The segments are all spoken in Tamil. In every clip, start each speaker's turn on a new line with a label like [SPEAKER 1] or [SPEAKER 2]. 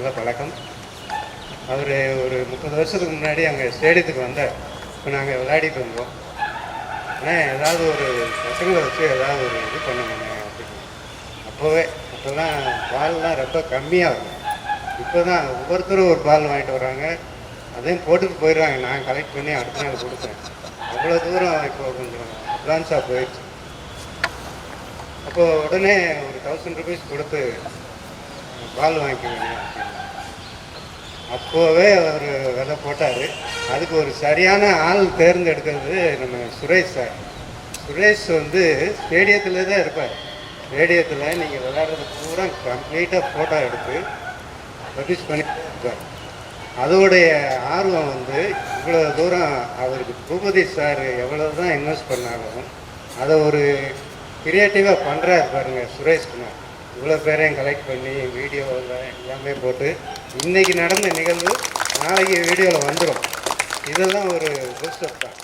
[SPEAKER 1] நல்ல பழக்கம். அவர் ஒரு 30 வருஷத்துக்கு முன்னாடி அங்கே ஸ்டேடியத்துக்கு வந்தார். இப்போ நாங்கள் விளையாடிட்டு இருந்தோம். ஆனால் ஏதாவது ஒரு பசங்களை வச்சு ஏதாவது ஒரு இது பண்ணணுங்க அப்படின்னு. அப்போல்லாம் பால்லாம் ரொம்ப கம்மியாக இருக்கும். இப்போ தான் ஒவ்வொருத்தரும் ஒரு பால் வாங்கிட்டு வராங்க, அதையும் போட்டுட்டு போயிடுறாங்க. நான் கலெக்ட் பண்ணி அடுத்த நாள் கொடுத்தேன். அவ்வளோ தூரம் இப்போ கொஞ்சம் அட்வான்ஸாக போயிடுச்சு. அப்போது உடனே ஒரு 1000 ருபீஸ் கொடுத்து பால் வாங்கிக்குவீங்க அப்படின்னு அப்போவே அவர் விதை போட்டார். அதுக்கு ஒரு சரியான ஆள் தேர்ந்தெடுக்கிறது நம்ம சுரேஷ் சார். சுரேஷ் ஸ்டேடியத்தில் தான் இருப்பார். ஸ்டேடியத்தில் நீங்கள் விளையாடுறது பூரா கம்ப்ளீட்டாக ஃபோட்டோ எடுத்து பப்ளிஷ் பண்ணிட்டு இருப்பார். அதோடைய ஆர்வம் இவ்வளோ தூரம் அவருக்கு பூபதி சார் எவ்வளோ தான் இன்வெஸ்ட் பண்ணாலும் அதை ஒரு கிரியேட்டிவாக பண்ணுறாரு பாருங்கள் சுரேஷ்குமார். இவ்வளோ பேரையும் கலெக்ட் பண்ணி வீடியோவில் எல்லாமே போட்டு இன்றைக்கி நடந்த நிகழ்வு நாளைக்கு வீடியோவில் வந்துடும். இதெல்லாம் ஒரு பூஸ்டப் தான்.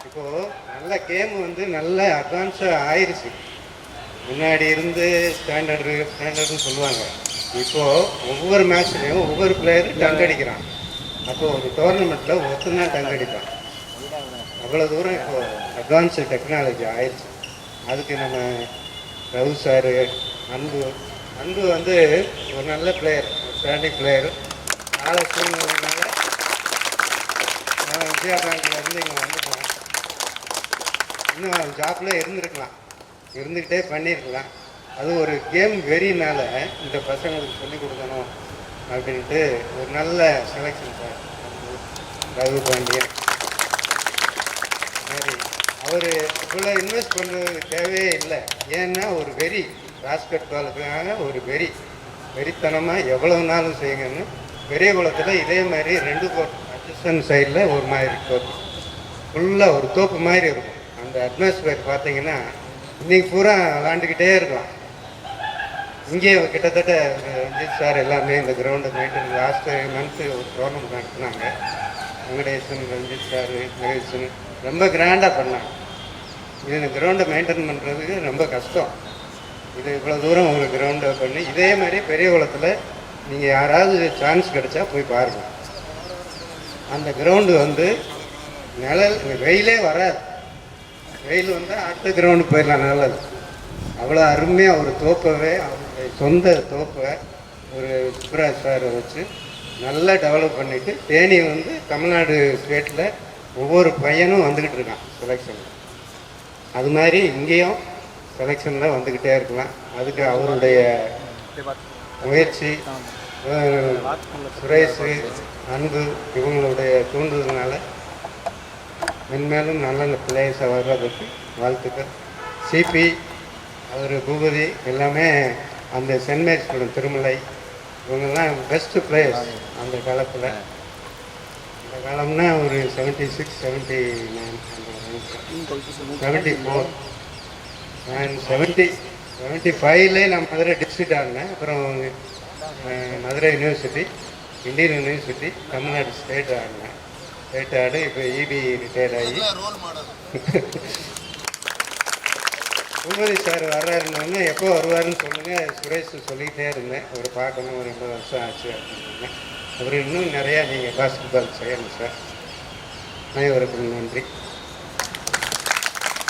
[SPEAKER 1] இப்போது நல்ல கேம் நல்ல அட்வான்ஸாக ஆயிடுச்சு. முன்னாடி இருந்து ஸ்டாண்டர்டுன்னு சொல்லுவாங்க. இப்போது ஒவ்வொரு மேட்ச்லேயும் ஒவ்வொரு பிளேயரும் டங்க் அடிக்கிறான். அப்போது ஒரு டோர்னமெண்ட்டில் ஒருத்தந்தான் டங்க் அடிப்பான். அவ்வளோ தூரம் இப்போது அட்வான்ஸு டெக்னாலஜி ஆயிடுச்சு. அதுக்கு நம்ம ரவு சார், அன்பு ஒரு நல்ல பிளேயர், ஸ்டாண்டிங் பிளேயர். கால சூழ்நிலைனால நான் விஜயா பேங்க்லேருந்து இங்கே வந்துட்டேன். இன்னும் ஜாப்பில் இருந்துக்கிட்டே பண்ணியிருக்கலாம். அது ஒரு கேம் வெறினால இந்த பசங்களுக்கு சொல்லிக் கொடுக்கணும் அப்படின்ட்டு ஒரு நல்ல செலெக்ஷன் சார் ரகு பாண்டியன். சரி, அவர் இவ்வளோ இன்வெஸ்ட் பண்ணுறது தேவையே இல்லை. ஏன்னா ஒரு வெறி பாஸ்கெட் பாலுக்காக ஒரு வெறித்தனமாக எவ்வளவு நாளும் செய்யுங்கன்னு பெரிய குளத்தில் இதே மாதிரி 2 கோட் அட்ஜஸ்டன் சைடில் ஒரு மாதிரி தோப்பு ஃபுல்லாக ஒரு தோப்பு மாதிரி இருக்கும். அந்த அட்மாஸ்பியர் பார்த்தீங்கன்னா இன்றைக்கி பூரா விளாண்டுக்கிட்டே இருக்கலாம். இங்கே கிட்டத்தட்ட ரஞ்சித் சார் எல்லாமே இந்த கிரவுண்டை மெயின்டைன் லாஸ்ட்டு மந்த்து ஒரு டோர்னமெண்ட் நடத்தினாங்க. வெங்கடேசன், ரஞ்சித் சார், மகேசன் ரொம்ப கிராண்டாக பண்ணாங்க. இது இந்த கிரவுண்டை மெயின்டைன் பண்ணுறதுக்கு ரொம்ப கஷ்டம். இது இவ்வளோ தூரம் ஒரு கிரவுண்டை பண்ணி இதே மாதிரி பெரிய குளத்தில் நீங்கள் யாராவது சான்ஸ் கிடைச்சா போய் பாருங்கள். அந்த கிரவுண்டு நிழல் வெயிலே வராது. வெயில் அடுத்த கிரவுண்டு போயிடலாம் நிழல். அவ்வளோ அருமையாக ஒரு தோப்பவே அவருடைய சொந்த தோப்பை ஒரு சுப்ராஜ் சாரை வச்சு நல்லா டெவலப் பண்ணிவிட்டு தேனி தமிழ்நாடு ஸ்டேட்டில் ஒவ்வொரு பையனும் வந்துக்கிட்டு இருக்கான் செலெக்ஷன். அது மாதிரி இங்கேயும் செலெக்ஷனில் வந்துக்கிட்டே இருக்கலாம். அதுக்கு அவருடைய முயற்சி, சுரேஷ், அன்பு இவங்களுடைய தூண்டுதல்னால மென்மேலும் நல்ல பிளேயர்ஸை வர்றதுக்கு வாழ்த்துக்கள். சிபி, அவர் பூபதி எல்லாமே அந்த சென்ட் மேரிஸ் படம் திருமலை இவங்கெல்லாம் பெஸ்ட்டு பிளேயர்ஸ் அந்த காலத்தில். இந்த காலம்னா ஒரு 76, 79, 74 நான் 75லே நான் மதுரை டிஸ்ட்ரிக்ட் ஆடினேன். அப்புறம் Madurai university, Indian university, Tamil Nadu state ஆடினேன். ஸ்டேட் ஆடி இப்போ இபி ரிட்டையர்ட் ஆகி பூபதி சார் வர்றாருன்னு எப்போ வருவாருன்னு சொல்லுங்கள் சுரேஷ் சொல்லிக்கிட்டே இருந்தேன். ஒரு பார்க்கணும், ஒரு 2 வருஷம் ஆச்சு அப்படின்னு சொன்னேன். அப்புறம் இன்னும் நிறையா நீங்கள் பாஸ்கெட் பால் செய்யணும் சார். அனைவருக்கும் நன்றி.